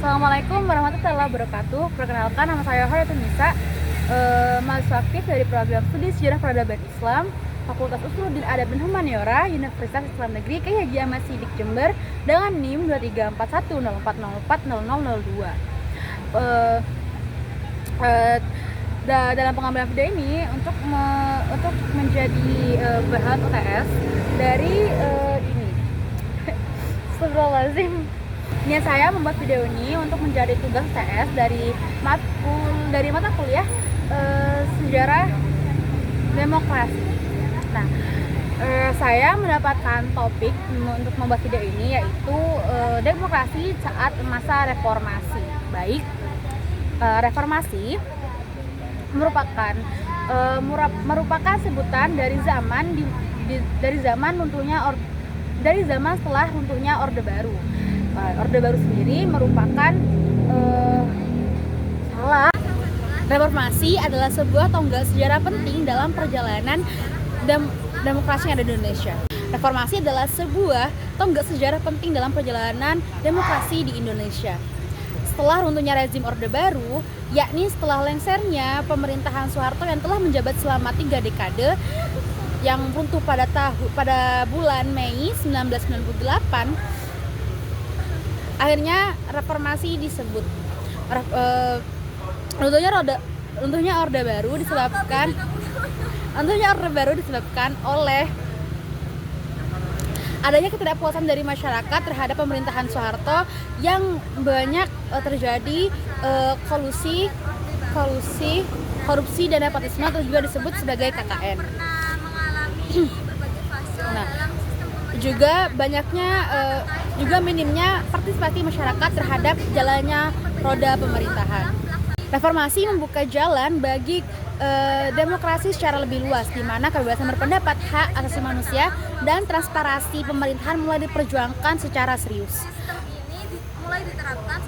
Assalamualaikum warahmatullahi wabarakatuh. Perkenalkan, nama saya Hoyatun Nisa, mahasiswa aktif dari program studi Sejarah Peradaban Islam, Fakultas Usuluddin Adab dan Humaniora, Universitas Islam Negeri Kyai Haji Ahmad Siddiq Jember dengan NIM 234104040002. Dalam pengambilan video ini untuk menjadi bahan UTS dari ini. Astagfirullahaladzim. Niat saya membuat video ini untuk menjadi tugas TS dari mata kuliah Sejarah Demokrasi. Nah, saya mendapatkan topik untuk membuat video ini yaitu demokrasi saat masa reformasi. Baik, reformasi merupakan sebutan dari zaman setelah runtuhnya Orde Baru. Orde Baru sendiri merupakan reformasi adalah sebuah tonggak sejarah penting dalam perjalanan demokrasi yang ada di Indonesia. Reformasi adalah sebuah tonggak sejarah penting dalam perjalanan demokrasi di Indonesia. Setelah runtuhnya rezim Orde Baru, yakni setelah lengsernya pemerintahan Soeharto yang telah menjabat selama 3 dekade, yang runtuh pada bulan Mei 1998, akhirnya reformasi disebut. Runtuhnya Orde Baru disebabkan oleh adanya ketidakpuasan dari masyarakat terhadap pemerintahan Soeharto yang banyak terjadi korupsi dan nepotisme, atau juga disebut sebagai KKN. Nah, juga minimnya partisipasi masyarakat terhadap jalannya roda pemerintahan. Reformasi membuka jalan bagi demokrasi secara lebih luas, di mana kebebasan berpendapat, hak asasi manusia, dan transparansi pemerintahan mulai diperjuangkan secara serius.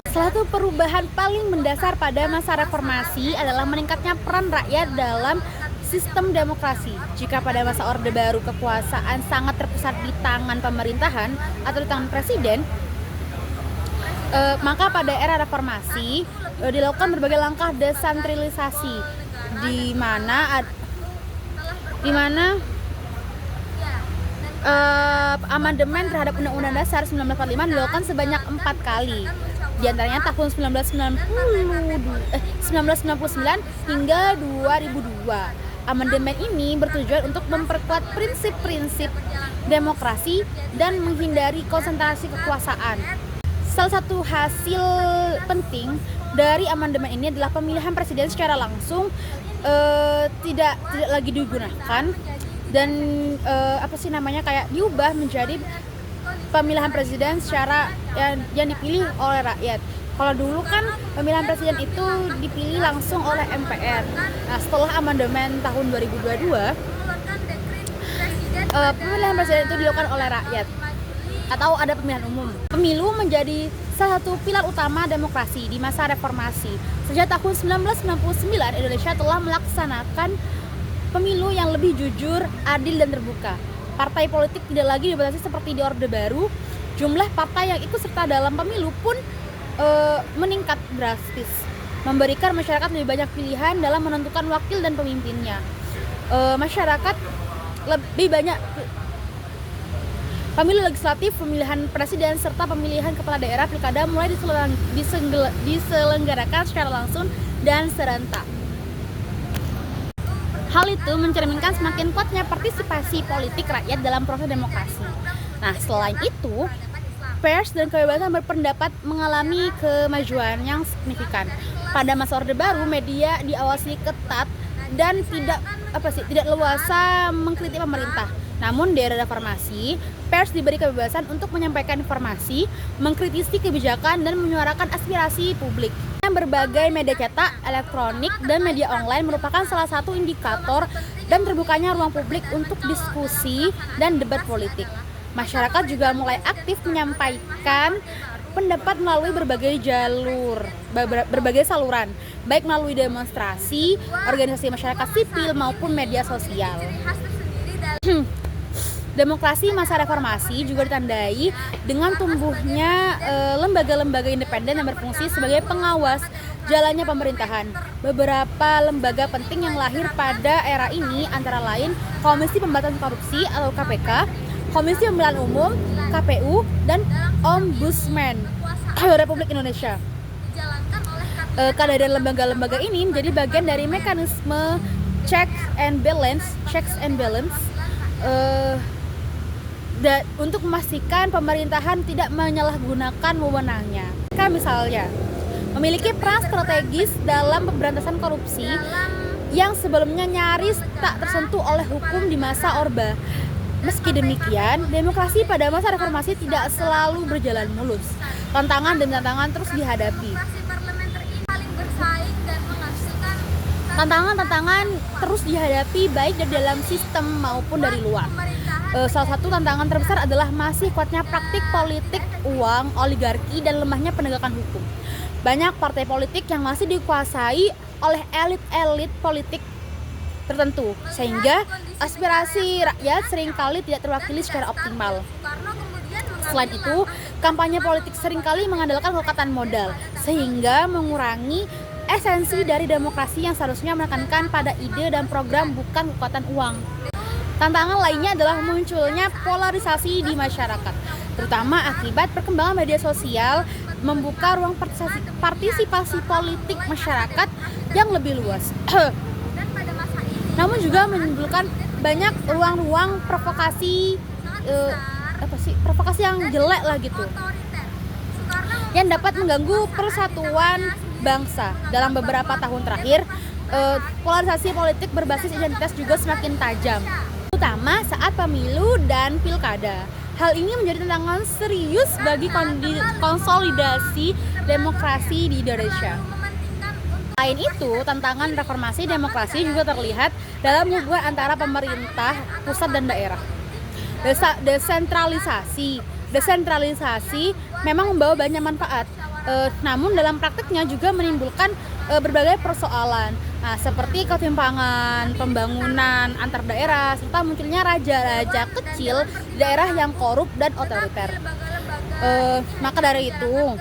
Salah satu perubahan paling mendasar pada masa reformasi adalah meningkatnya peran rakyat dalam sistem demokrasi. Jika pada masa Orde Baru kekuasaan sangat terpusat di tangan pemerintahan atau di tangan presiden, maka pada era reformasi dilakukan berbagai langkah desentralisasi, di mana amandemen terhadap Undang-Undang Dasar 1945 dilakukan sebanyak 4 kali. Di antaranya tahun 1999 hingga 2002. Amandemen ini bertujuan untuk memperkuat prinsip-prinsip demokrasi dan menghindari konsentrasi kekuasaan. Salah satu hasil penting dari amandemen ini adalah pemilihan presiden secara langsung tidak lagi digunakan, dan diubah menjadi pemilihan presiden secara yang dipilih oleh rakyat. Kalau dulu kan pemilihan presiden itu dipilih langsung oleh MPR. Nah, setelah amandemen tahun 2022, pemilihan presiden itu dilakukan oleh rakyat atau ada pemilihan umum. Pemilu menjadi salah satu pilar utama demokrasi di masa reformasi. Sejak tahun 1999, Indonesia telah melaksanakan pemilu yang lebih jujur, adil, dan terbuka. Partai politik tidak lagi dibatasi seperti di Orde Baru. Jumlah partai yang ikut serta dalam pemilu pun meningkat drastis, memberikan masyarakat lebih banyak pilihan dalam menentukan wakil dan pemimpinnya. Masyarakat lebih banyak pemilu legislatif, pemilihan presiden, serta pemilihan kepala daerah pilkada mulai diselenggarakan secara langsung dan serentak. Hal itu mencerminkan semakin kuatnya partisipasi politik rakyat dalam proses demokrasi. Nah, selain itu, pers dan kebebasan berpendapat mengalami kemajuan yang signifikan. Pada masa Orde Baru, media diawasi ketat dan tidak leluasa mengkritik pemerintah. Namun di era reformasi, pers diberi kebebasan untuk menyampaikan informasi, mengkritisi kebijakan, dan menyuarakan aspirasi publik. Berbagai media cetak, elektronik, dan media online merupakan salah satu indikator dan terbukanya ruang publik untuk diskusi dan debat politik. Masyarakat juga mulai aktif menyampaikan pendapat melalui berbagai saluran, baik melalui demonstrasi, organisasi masyarakat sipil, maupun media sosial. Demokrasi masa reformasi juga ditandai dengan tumbuhnya lembaga-lembaga independen yang berfungsi sebagai pengawas jalannya pemerintahan. Beberapa lembaga penting yang lahir pada era ini antara lain Komisi Pemberantasan Korupsi atau KPK, Komisi Pemilihan Umum KPU, dan Ombudsman Republik Indonesia. Kehadiran lembaga-lembaga ini menjadi bagian dari mekanisme checks and balance untuk memastikan pemerintahan tidak menyalahgunakan wewenangnya. Misalnya, memiliki peran strategis dalam pemberantasan korupsi yang sebelumnya nyaris tak tersentuh oleh hukum di masa Orba. Meski demikian, demokrasi pada masa reformasi tidak selalu berjalan mulus. Tantangan demi tantangan terus dihadapi. Tantangan terus dihadapi baik dari dalam sistem maupun dari luar. Salah satu tantangan terbesar adalah masih kuatnya praktik politik uang, oligarki, dan lemahnya penegakan hukum. Banyak partai politik yang masih dikuasai oleh elit-elit politik tertentu, sehingga aspirasi rakyat seringkali tidak terwakili secara optimal. Selain itu, kampanye politik seringkali mengandalkan kekuatan modal, sehingga mengurangi esensi dari demokrasi yang seharusnya menekankan pada ide dan program bukan kekuatan uang. Tantangan lainnya adalah munculnya polarisasi di masyarakat, terutama akibat perkembangan media sosial membuka ruang partisipasi politik masyarakat yang lebih luas. Namun juga menimbulkan banyak ruang-ruang provokasi yang jelek lah gitu, yang dapat mengganggu persatuan bangsa. Dalam beberapa tahun terakhir, polarisasi politik berbasis identitas juga semakin tajam, terutama saat pemilu dan pilkada. Hal ini menjadi tantangan serius bagi konsolidasi demokrasi di Indonesia. Selain itu, tantangan reformasi demokrasi juga terlihat dalam hubungan antara pemerintah pusat dan daerah. Desentralisasi memang membawa banyak manfaat, namun dalam praktiknya juga menimbulkan berbagai persoalan, seperti ketimpangan pembangunan antar daerah serta munculnya raja-raja kecil di daerah yang korup dan otoriter. Maka dari itu,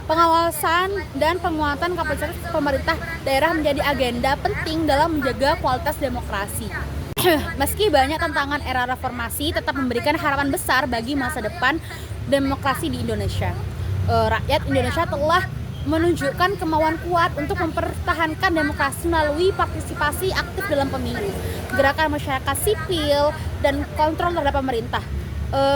pengawasan dan penguatan kapasitas pemerintah daerah menjadi agenda penting dalam menjaga kualitas demokrasi. Meski banyak tantangan era reformasi tetap memberikan harapan besar bagi masa depan demokrasi di Indonesia. Rakyat Indonesia telah menunjukkan kemauan kuat untuk mempertahankan demokrasi melalui partisipasi aktif dalam pemilu, gerakan masyarakat sipil, dan kontrol terhadap pemerintah.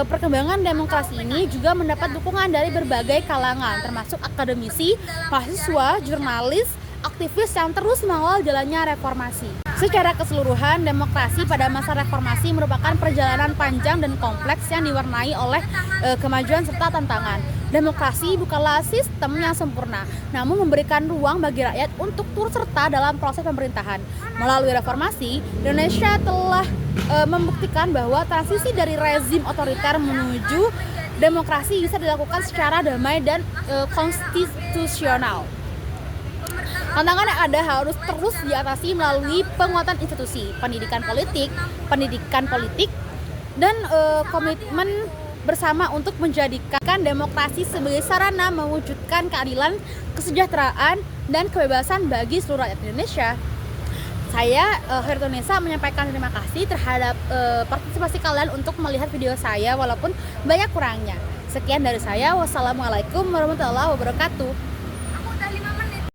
Perkembangan demokrasi ini juga mendapat dukungan dari berbagai kalangan, termasuk akademisi, mahasiswa, jurnalis, aktivis yang terus mengawal jalannya reformasi. Secara keseluruhan, demokrasi pada masa reformasi merupakan perjalanan panjang dan kompleks yang diwarnai oleh kemajuan serta tantangan. Demokrasi bukanlah sistem yang sempurna, namun memberikan ruang bagi rakyat untuk turut serta dalam proses pemerintahan. Melalui reformasi, Indonesia telah membuktikan bahwa transisi dari rezim otoriter menuju demokrasi bisa dilakukan secara damai dan konstitusional. Tantangan yang ada harus terus diatasi melalui penguatan institusi, pendidikan politik, dan komitmen bersama untuk menjadikan demokrasi sebagai sarana mewujudkan keadilan, kesejahteraan, dan kebebasan bagi seluruh rakyat Indonesia. Saya, Hertonesa, menyampaikan terima kasih terhadap partisipasi kalian untuk melihat video saya walaupun banyak kurangnya. Sekian dari saya, wassalamualaikum warahmatullahi wabarakatuh.